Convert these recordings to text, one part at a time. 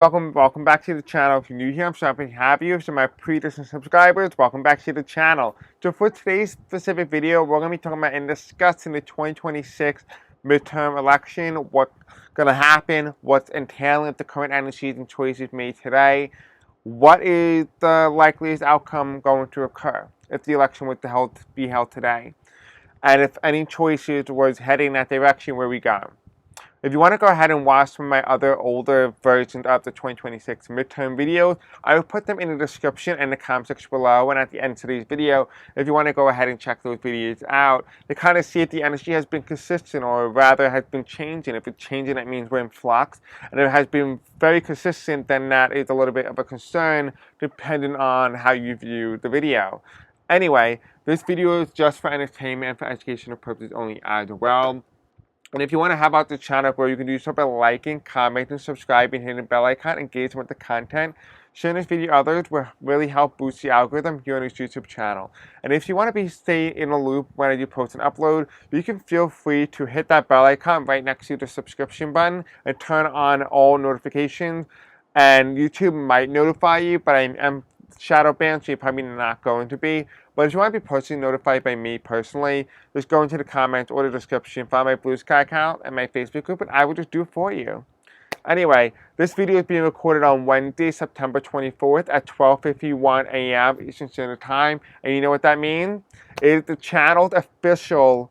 Welcome back to the channel. If you're new here, I'm so happy to have you. So my previous subscribers, welcome back to the channel. So for today's specific video, we're going to be talking about and discussing the 2026 midterm election, what's going to happen, what's entailing the current energies and choices made today, what is the likeliest outcome going to occur if the election was to be held today, and if any choices was heading that direction where we go. If you want to go ahead and watch some of my other older versions of the 2026 midterm videos, I will put them in the description and the comment section below and at the end of today's video if you want to go ahead and check those videos out to kind of see if the energy has been consistent or rather has been changing. If it's changing, that means we're in flux. And if it has been very consistent, then that is a little bit of a concern depending on how you view the video. Anyway, this video is just for entertainment and for educational purposes only as well. And if you want to help out the channel, where you can do so by liking, commenting, subscribing, hitting the bell icon, engaging with the content, sharing this video with others will really help boost the algorithm here on this YouTube channel. And if you want to stay in the loop when I do post and upload, you can feel free to hit that bell icon right next to the subscription button and turn on all notifications. And YouTube might notify you, but I am shadow banned, so you're probably not going to be. But if you want to be personally notified by me personally, just go into the comments or the description, find my Blue Sky account and my Facebook group, and I will just do it for you. Anyway, this video is being recorded on Wednesday, September 24th at 12:51 a.m. Eastern Standard Time. And you know what that means? It is the channel's official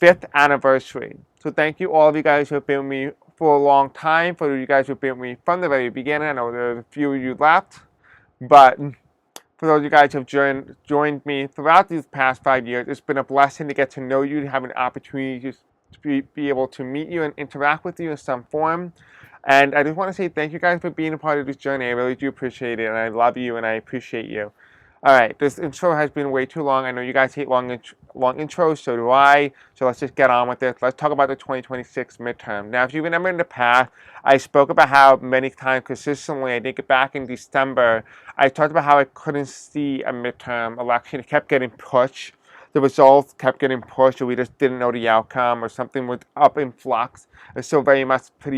5th anniversary. So thank you all of you guys who have been with me for a long time, for you guys who have been with me from the very beginning. I know there's a few of you left, but for those of you guys who have joined me throughout these past 5 years, it's been a blessing to get to know you, to have an opportunity to be able to meet you and interact with you in some form. And I just want to say thank you guys for being a part of this journey. I really do appreciate it, and I love you, and I appreciate you. All right, this intro has been way too long. I know you guys hate long intros, so do I. So let's just get on with this. Let's talk about the 2026 midterm. Now, if you remember in the past, I spoke about how many times consistently, I think back in December, I talked about how I couldn't see a midterm election. It kept getting pushed. The results kept getting pushed, or we just didn't know the outcome, or something was up in flux. It's still pretty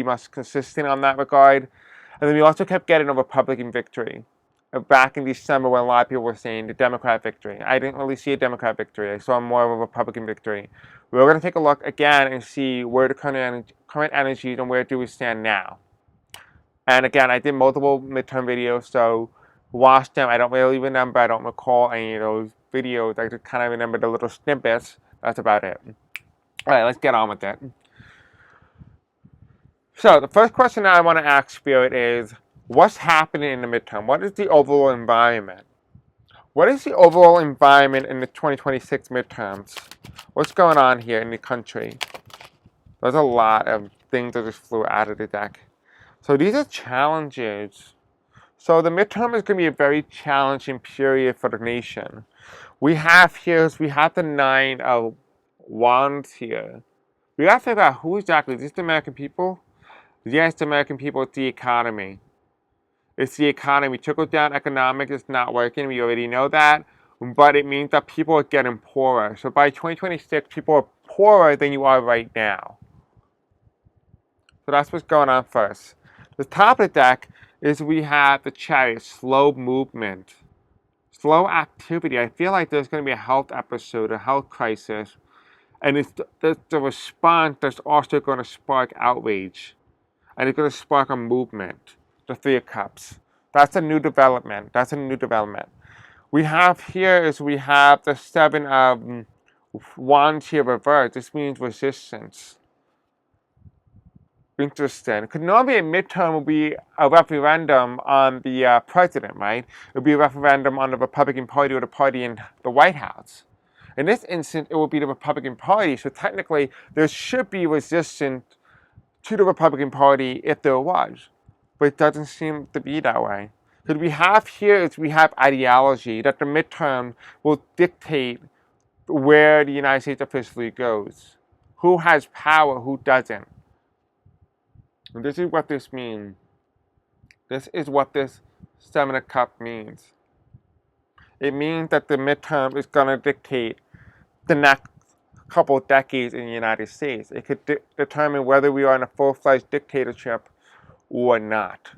much consistent on that regard. And then we also kept getting a Republican victory. Back in December, when a lot of people were saying the Democrat victory. I didn't really see a Democrat victory. I saw more of a Republican victory. We're going to take a look again and see where the current energies and where do we stand now. And again, I did multiple midterm videos, so watch them. I don't really remember. I don't recall any of those videos. I just kind of remember the little snippets. That's about it. All right, let's get on with it. So the first question that I want to ask Spirit is, what's happening in the midterm? What is the overall environment? What is the overall environment in the 2026 midterms? What's going on here in the country? There's a lot of things that just flew out of the deck. So these are challenges. So the midterm is going to be a very challenging period for the nation. We have the 9 of Wands here. We got to figure out who exactly. Is this the American people? Yes, the American people. It's the economy. It's the economy. Trickle-down economics is not working. We already know that. But it means that people are getting poorer. So by 2026, people are poorer than you are right now. So that's what's going on first. The top of the deck is we have the Chariot, slow movement. Slow activity. I feel like there's going to be a health episode, a health crisis. And it's the response that's also going to spark outrage. And it's going to spark a movement. The 3 of Cups. That's a new development. We have the 7 of Wands here reversed. This means resistance. Interesting. Because normally a midterm would be a referendum on the president, right? It would be a referendum on the Republican Party or the party in the White House. In this instance, it would be the Republican Party. So technically, there should be resistance to the Republican Party if there was. But it doesn't seem to be that way. What we have here is we have ideology that the midterm will dictate where the United States officially goes. Who has power, who doesn't. And this is what this means. This is what this 7 of Cups means. It means that the midterm is going to dictate the next couple of decades in the United States. It could determine whether we are in a full-fledged dictatorship or not.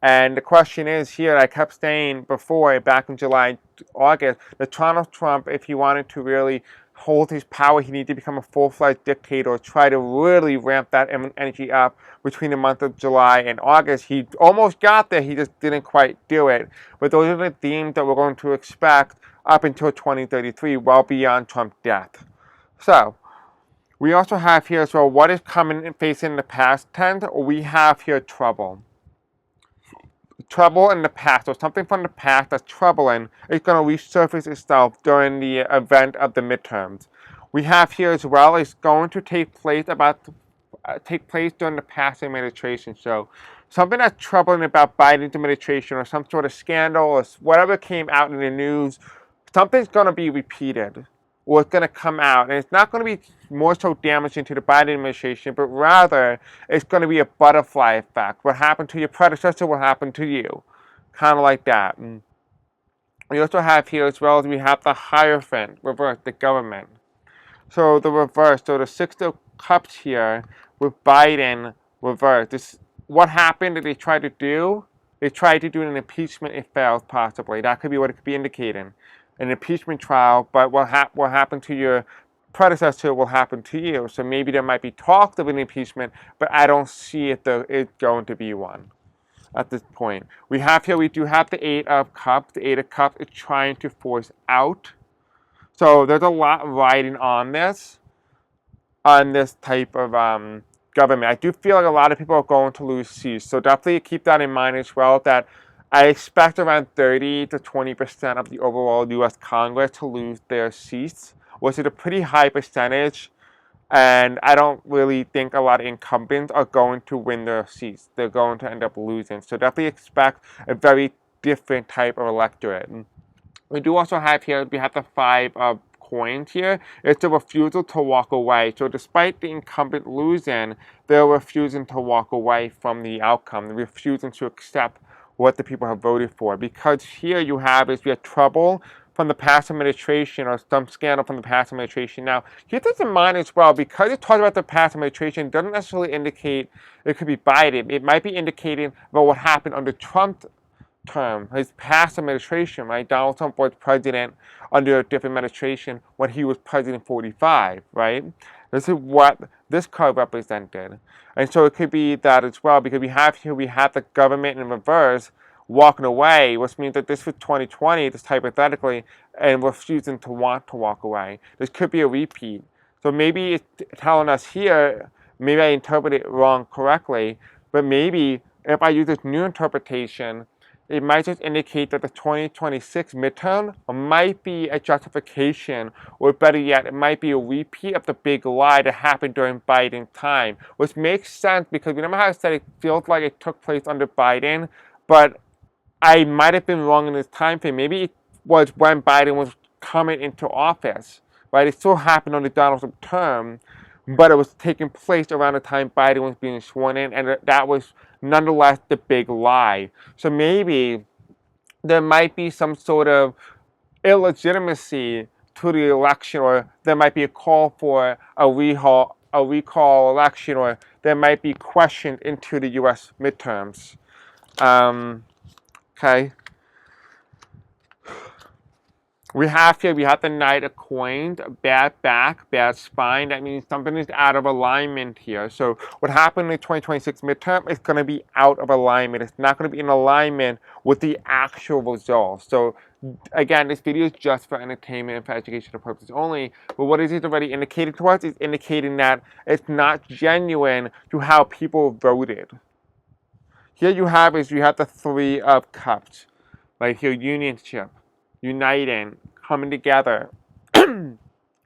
And the question is here, I kept saying before, back in July, August, that Donald Trump, if he wanted to really hold his power, he needed to become a full-fledged dictator, or try to really ramp that energy up between the month of July and August. He almost got there, he just didn't quite do it. But those are the themes that we're going to expect up until 2033, well beyond Trump's death. So, we also have here as well, what is coming and facing in the past tense? We have here trouble. Trouble in the past, or something from the past that's troubling, is going to resurface itself during the event of the midterms. We have here as well, is going to take place during the past administration. So something that's troubling about Biden's administration, or some sort of scandal, or whatever came out in the news, something's going to be repeated, or it's going to come out, and it's not going to be more so damaging to the Biden administration, but rather it's going to be a butterfly effect. What happened to your predecessor will happen to you, kind of like that. And we also have here as well as we have the Hierophant reverse, the government. So the reverse, so the Six of Cups here with Biden reverse. What happened that they tried to do? They tried to do an impeachment. It failed, possibly. That could be what it could be indicating. An impeachment trial, but what happened to your predecessor will happen to you. So maybe there might be talk of an impeachment, but I don't see it going to be one at this point. We do have the Eight of Cups. The Eight of Cups is trying to force out. So there's a lot riding on this type of government. I do feel like a lot of people are going to lose seats. So definitely keep that in mind as well, that I expect around 30 to 20% of the overall U.S. Congress to lose their seats, which is a pretty high percentage. And I don't really think a lot of incumbents are going to win their seats. They're going to end up losing. So definitely expect a very different type of electorate. We do also have here, we have the Five of Coins here. It's the refusal to walk away. So despite the incumbent losing, they're refusing to walk away from the outcome. They're refusing to accept what the people have voted for. Because here we have trouble from the past administration, or some scandal from the past administration. Now, keep this in mind as well, because it talks about the past administration, doesn't necessarily indicate it could be Biden. It might be indicating about what happened under Trump's term, his past administration, right? Donald Trump was president under a different administration when he was president 45, right? This is what this card represented. And so it could be that as well, because we have the government in reverse walking away, which means that this was 2020, this hypothetically, and refusing to want to walk away. This could be a repeat. So maybe it's telling us here, maybe I interpreted it wrong correctly, but maybe if I use this new interpretation, it might just indicate that the 2026 midterm might be a justification, or better yet, it might be a repeat of the big lie that happened during Biden's time, which makes sense because remember how I said it feels like it took place under Biden, but I might have been wrong in this time frame. Maybe it was when Biden was coming into office, right? It still happened under Donald Trump's term, but it was taking place around the time Biden was being sworn in, and that was nonetheless the big lie. So maybe there might be some sort of illegitimacy to the election, or there might be a call for a recall election, or there might be questions into the U.S. midterms. Okay. We have the Knight of Coins, bad back, bad spine. That means something is out of alignment here. So what happened in the 2026 midterm is going to be out of alignment. It's not going to be in alignment with the actual results. So again, this video is just for entertainment and for educational purposes only. But what is it already indicating to us? It's indicating that it's not genuine to how people voted. Here you have the Three of Cups. Right here, unionship, uniting, coming together,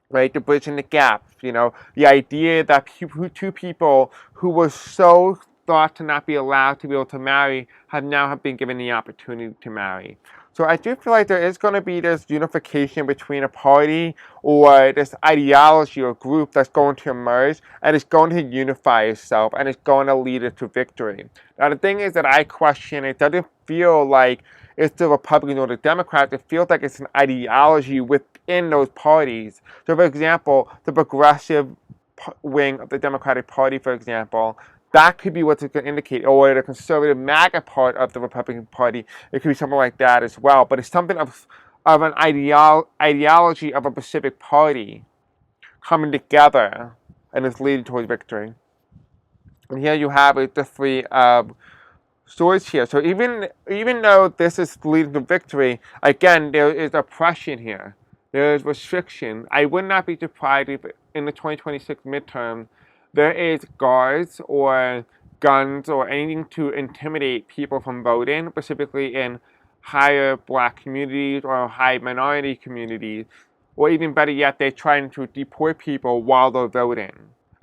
right, to bridging the gap. The idea that two people who were so thought to not be allowed to be able to marry have been given the opportunity to marry. So I do feel like there is going to be this unification between a party or this ideology or group that's going to emerge, and it's going to unify itself, and it's going to lead it to victory. Now the thing is that I question, it doesn't feel like it's the Republicans or the Democrats. It feels like it's an ideology within those parties. So for example, the progressive wing of the Democratic Party, for example, That could be what's going to indicate, or the conservative MAGA part of the Republican Party. It could be something like that as well. But it's something of an ideology of a specific party coming together and it's leading towards victory. And here you have the three swords here. So even though this is leading to victory, again, there is oppression here. There is restriction. I would not be surprised if in the 2026 midterm there is guards or guns or anything to intimidate people from voting, specifically in higher black communities or high minority communities, or even better yet, they're trying to deport people while they're voting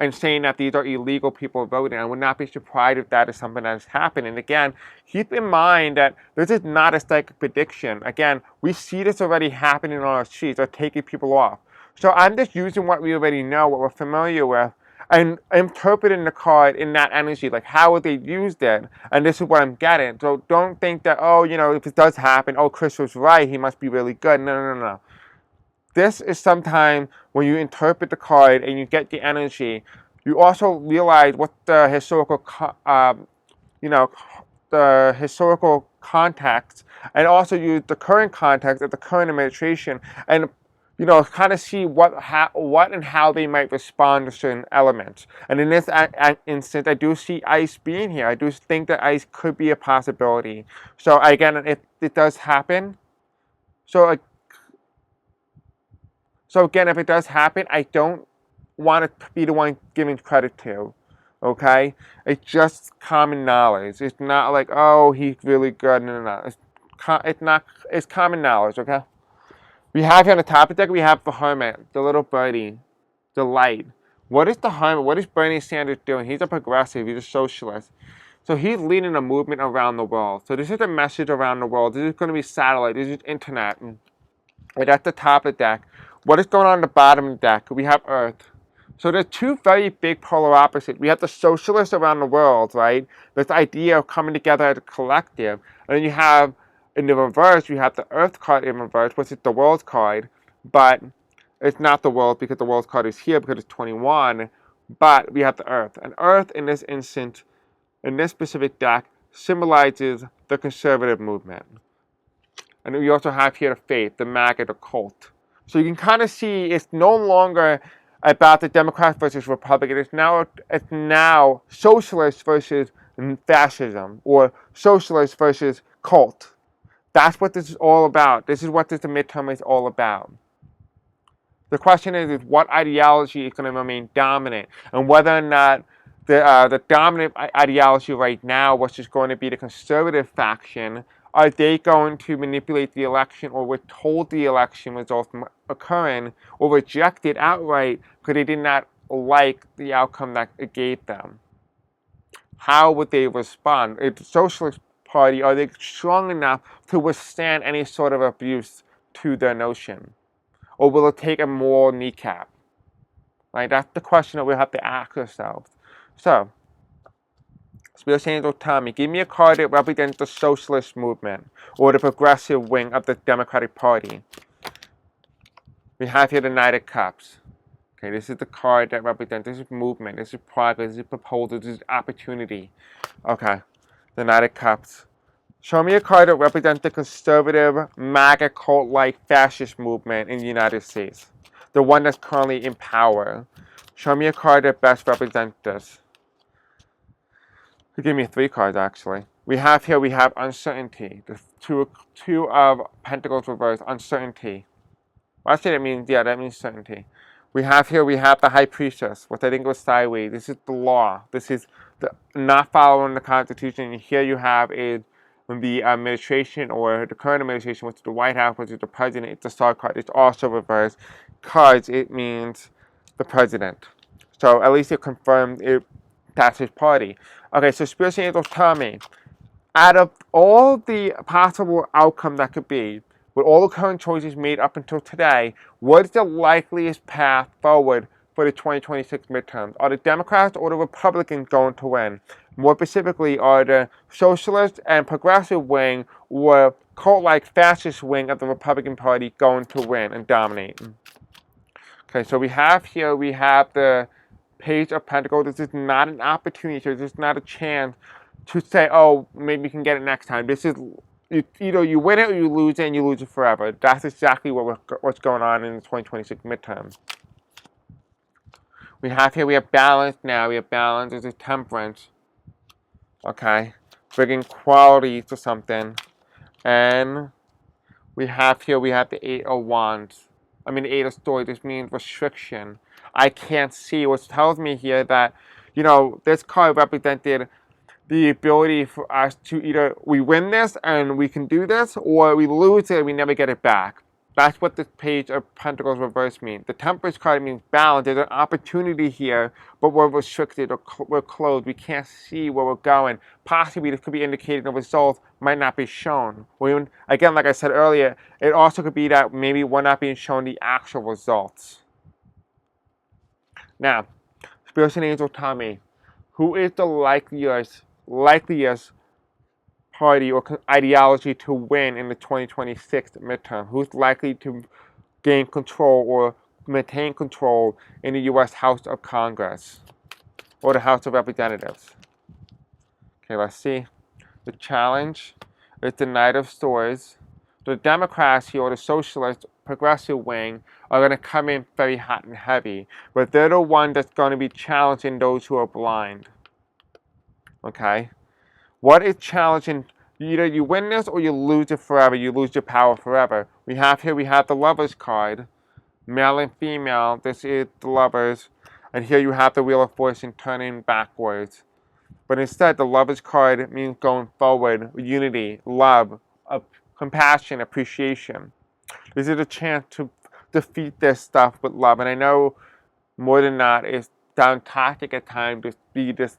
and saying that these are illegal people voting. I would not be surprised if that is something that is happening. And again, keep in mind that this is not a psychic prediction. Again, we see this already happening on our streets. They're taking people off. So I'm just using what we already know, what we're familiar with, and interpreting the card in that energy, like how would they use it? And this is what I'm getting. So don't think that, oh, if it does happen, oh, Chris was right, he must be really good. No. This is sometimes when you interpret the card and you get the energy, you also realize what the historical, the historical context, and also use the current context of the current administration, and kind of see what and how they might respond to certain elements. And in this instance, I do see ICE being here. I do think that ICE could be a possibility. So again, if it does happen, so again, if it does happen, I don't want to be the one giving credit to, okay? It's just common knowledge. It's not like, oh, he's really good. No. It's common knowledge, okay? We have here on the top of the deck, we have the Hermit, the little birdie, the light. What is the Hermit? What is Bernie Sanders doing? He's a progressive. He's a socialist. So he's leading a movement around the world. So this is a message around the world. This is going to be satellite. This is internet. Right at the top of the deck. What is going on the bottom of the deck? We have Earth. So there's two very big polar opposites. We have the socialists around the world, right? This idea of coming together as a collective. And then you have, in the reverse, you have the Earth card in reverse, which is the world card. But it's not the world because the world card is here because it's 21. But we have the Earth. And Earth, in this instance, in this specific deck, symbolizes the conservative movement. And we also have here the faith, the MAGA, the cult. So you can kind of see it's no longer about the Democrats versus Republican. It's now socialist versus fascism, or socialist versus cult. That's what this is all about. This is what this midterm is all about. The question is what ideology is going to remain dominant, and whether or not the dominant ideology right now, which is going to be the conservative faction, are they going to manipulate the election or withhold the election results from occurring or reject it outright because they did not like the outcome that it gave them? How would they respond? If the Socialist Party, are they strong enough to withstand any sort of abuse to their notion? Or will it take a moral kneecap? Right? That's the question that we'll have to ask ourselves. So, Spirit Angel, tell me, give me a card that represents the socialist movement or the progressive wing of the Democratic Party. We have here the Knight of Cups. Okay, this is the card that represents, this is movement, this is progress, this is proposal, this is opportunity. Okay, the Knight of Cups. Show me a card that represents the conservative, MAGA cult-like fascist movement in the United States. The one that's currently in power. Show me a card that best represents this. Give me 3 cards, actually. We have uncertainty. The two of Pentacles reversed, uncertainty. Well, actually, that means certainty. We have the High Priestess, which I think was sideways. This is the law. This is the not following the Constitution. And here you have is the administration, or the current administration, which is the White House, which is the president. It's the Star card. It's also reversed. Cards, it means the president. So at least it confirmed that's his party. Okay, so Spirit Angels, tell me, out of all the possible outcome that could be, with all the current choices made up until today, what is the likeliest path forward for the 2026 midterms? Are the Democrats or the Republicans going to win? More specifically, are the socialist and progressive wing or cult-like fascist wing of the Republican Party going to win and dominate? Okay, so we have the Page of Pentacles. This is not an opportunity. So this is not a chance to say, oh, maybe you can get it next time. This is either you win it or you lose it, and you lose it forever. That's exactly what's going on in the 2026 midterm. We have balance now. We have balance. There's a temperance. Okay. Bringing quality to something. And we have the Eight of Wands. The Eight of Swords. This means restriction. I can't see. What tells me here that, this card represented the ability for us to either we win this and we can do this, or we lose it and we never get it back. That's what this Page of Pentacles reverse means. The Temperance card means balance. There's an opportunity here, but we're restricted or we're closed. We can't see where we're going. Possibly this could be indicating the results might not be shown. Or even, again, like I said earlier, it also could be that maybe we're not being shown the actual results. Now, Spirits and Angels tell me, who is the likeliest party or ideology to win in the 2026 midterm? Who's likely to gain control or maintain control in the U.S. House of Congress or the House of Representatives? Okay, let's see. The challenge is the Knight of Swords. The Democrats here, or the Socialist Progressive wing, are going to come in very hot and heavy, but they're the one that's going to be challenging those who are blind. Okay? What is challenging? Either you win this or you lose it forever. You lose your power forever. We have the Lovers card. Male and female. This is the Lovers. And here you have the Wheel of Fortune turning backwards. But instead, the Lovers card means going forward, unity, love, compassion, appreciation. This is a chance to defeat this stuff with love. And I know more than not, it's down tactic at times to be this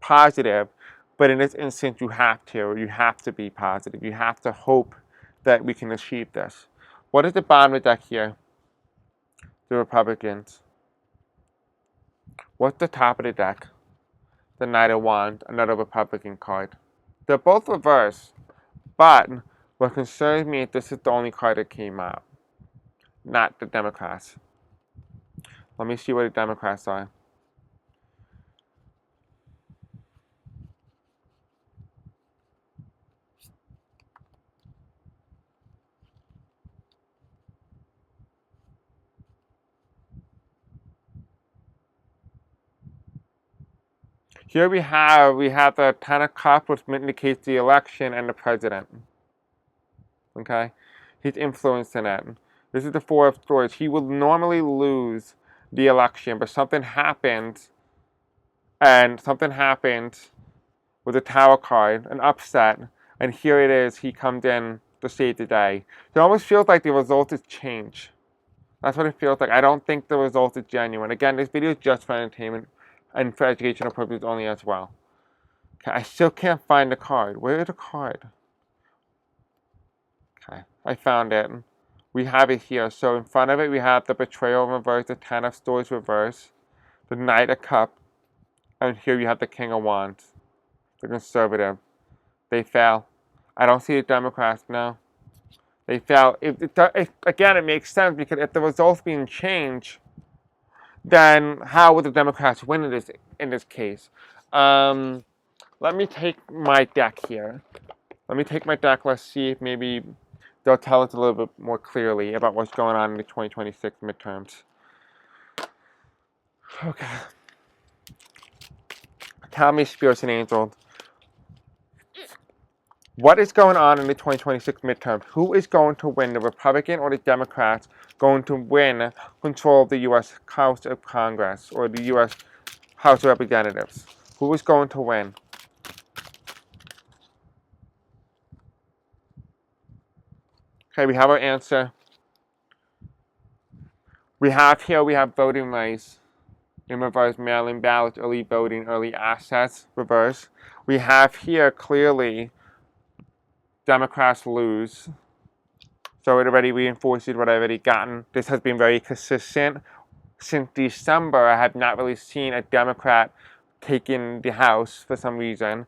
positive. But in this instance, you have to be positive. You have to hope that we can achieve this. What is the bottom of the deck here? The Republicans. What's the top of the deck? The Knight of Wands, another Republican card. They're both reversed, but what concerns me is this is the only card that came out, not the Democrats. Let me see what the Democrats are. Here we have the Ten of Cups, which indicates the election and the president. Okay? He's influencing it. This is the Four of Swords. He would normally lose the election, but something happens, with the Tower card, an upset, and here it is, he comes in to save the day. It almost feels like the result is change. That's what it feels like. I don't think the result is genuine. Again, this video is just for entertainment and for educational purposes only as well. Okay, I still can't find the card. Where is the card? Okay, I found it. We have it here. So in front of it, we have the Betrayal reverse, the Ten of Swords reverse, the Knight of Cups, and here you have the King of Wands, the Conservative. They fail. I don't see the Democrats now. They fail. Again, it makes sense because if the results being changed, then how would the Democrats win in this case? Let me take my deck here. Let's see if maybe they'll tell us a little bit more clearly about what's going on in the 2026 midterms. Okay. Tell me, Spirits and Angels, what is going on in the 2026 midterms? Who is going to win, the Republican or the Democrats going to win control of the U.S. House of Congress or the U.S. House of Representatives? Who is going to win? Okay, we have our answer. We have voting rights in reverse, mail-in ballots, early voting, early access, reverse. We have here clearly Democrats lose. So it already reinforces what I've already gotten. This has been very consistent. Since December, I have not really seen a Democrat taking the House for some reason,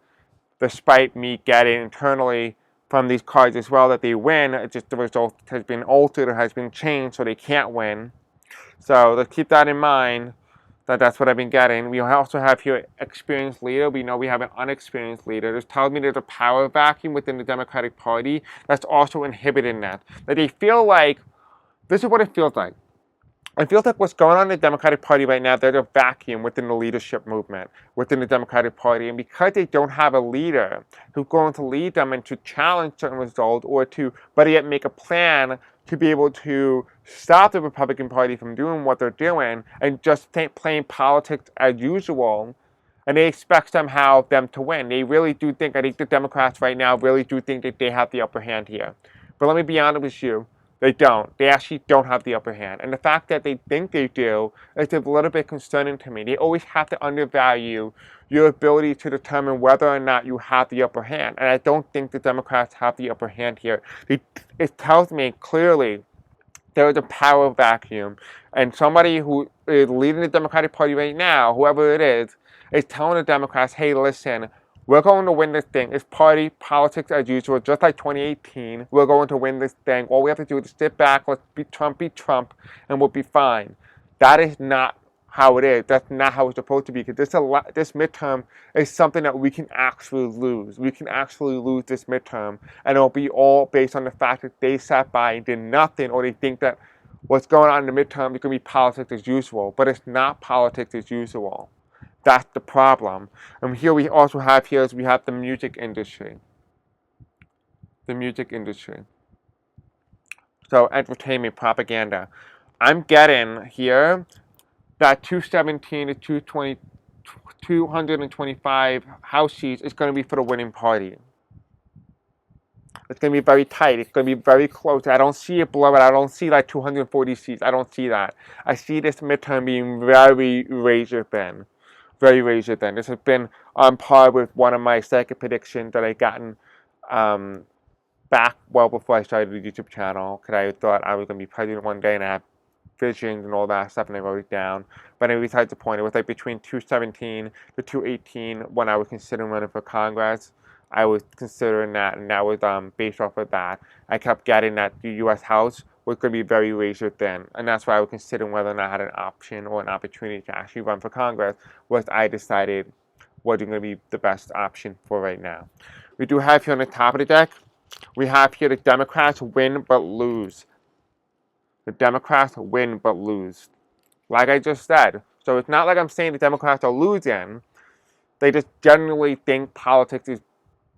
despite me getting internally from these cards as well that they win. It's just the result has been altered or has been changed, so they can't win. So let's keep that in mind. That's what I've been getting. We also have here experienced leader. We know we have an unexperienced leader. This tells me there's a power vacuum within the Democratic Party that's also inhibiting that. That they feel like, this is what it feels like. It feels like what's going on in the Democratic Party right now, there's a vacuum within the leadership movement, within the Democratic Party. And because they don't have a leader who's going to lead them and to challenge certain results or to, better yet, make a plan to be able to stop the Republican Party from doing what they're doing and just playing politics as usual, and they expect somehow them to win. They really do think, I think the Democrats right now really do think that they have the upper hand here. But let me be honest with you. They don't. They actually don't have the upper hand. And the fact that they think they do is a little bit concerning to me. They always have to undervalue your ability to determine whether or not you have the upper hand. And I don't think the Democrats have the upper hand here. It tells me clearly there is a power vacuum. And somebody who is leading the Democratic Party right now, whoever it is telling the Democrats, hey, listen, we're going to win this thing. It's party politics as usual, just like 2018. We're going to win this thing. All we have to do is sit back, let's be Trump, and we'll be fine. That is not how it is. That's not how it's supposed to be. Because this midterm is something that we can actually lose. We can actually lose this midterm. And it'll be all based on the fact that they sat by and did nothing, or they think that what's going on in the midterm is going to be politics as usual. But it's not politics as usual. That's the problem. And here we also have we have the music industry. The music industry. So entertainment, propaganda. I'm getting here that 217 to 220, 225 House seats is going to be for the winning party. It's going to be very tight. It's going to be very close. I don't see it blow it. I don't see like 240 seats. I don't see that. I see this midterm being very razor thin. Very razor thin. This has been on par with one of my second predictions that I gotten back well before I started the YouTube channel, because I thought I was going to be president one day and I had visions and all that stuff, and I wrote it down. But anyway, besides the point, it was like between 217 to 218 when I was considering running for Congress. I was considering that, and that was based off of that. I kept getting that the U.S. House was going to be very razor thin, and that's why I was considering whether or not I had an option or an opportunity to actually run for Congress, which I decided wasn't going to be the best option for right now. We do have here on the top of the deck, we have here the Democrats win but lose. The Democrats win but lose. Like I just said. So it's not like I'm saying the Democrats are losing. They just generally think politics is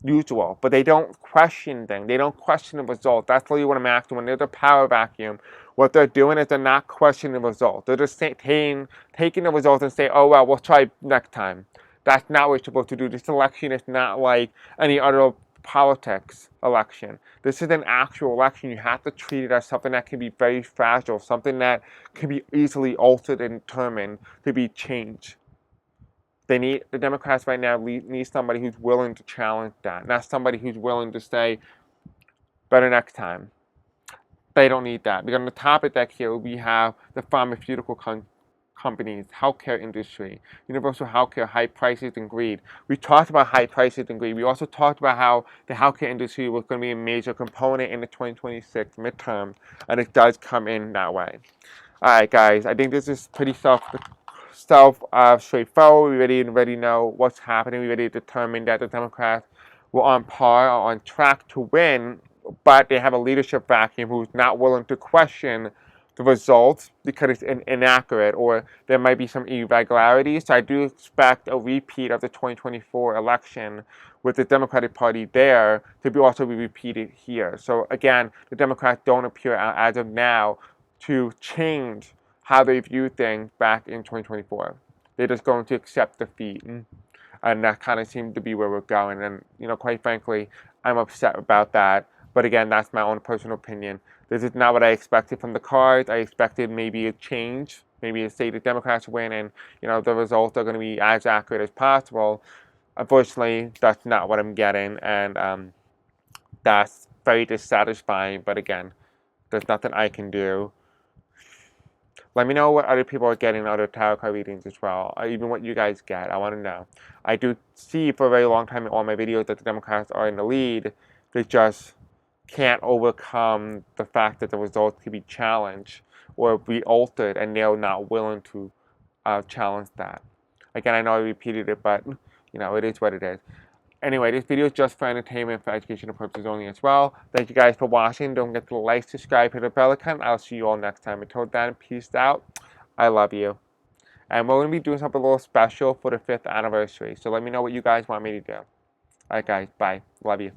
usual, but they don't question things. They don't question the result. That's really what I'm asking. When there's a power vacuum, what they're doing is they're not questioning the result. They're just taking the results and say, oh, well, we'll try next time. That's not what you're supposed to do. This election is not like any other politics election. This is an actual election. You have to treat it as something that can be very fragile, something that can be easily altered and determined to be changed. The Democrats right now need somebody who's willing to challenge that, not somebody who's willing to say, better next time. They don't need that. Because on the top of that here, we have the pharmaceutical companies, healthcare industry, universal healthcare, high prices and greed. We talked about high prices and greed. We also talked about how the healthcare industry was going to be a major component in the 2026 midterm, and it does come in that way. All right, guys, I think this is pretty straightforward. We already know what's happening. We already determined that the Democrats were on par or on track to win, but they have a leadership vacuum who's not willing to question the results because it's inaccurate, or there might be some irregularities. So I do expect a repeat of the 2024 election with the Democratic Party there to also be repeated here. So again, the Democrats don't appear as of now to change how they view things back in 2024. They're just going to accept defeat. And that kind of seems to be where we're going. And, quite frankly, I'm upset about that. But again, that's my own personal opinion. This is not what I expected from the cards. I expected maybe a change. Maybe to say the Democrats win and, the results are going to be as accurate as possible. Unfortunately, that's not what I'm getting. And that's very dissatisfying. But again, there's nothing I can do. Let me know what other people are getting other tarot card readings as well, or even what you guys get. I want to know. I do see for a very long time in all my videos that the Democrats are in the lead. They just can't overcome the fact that the results can be challenged or be altered, and they're not willing to challenge that. Again, I know I repeated it, but it is what it is. Anyway, this video is just for entertainment, for educational purposes only as well. Thank you guys for watching. Don't forget to like, subscribe, hit the bell icon. I'll see you all next time. Until then, peace out. I love you. And we're going to be doing something a little special for the 5th anniversary. So let me know what you guys want me to do. Alright guys, bye. Love you.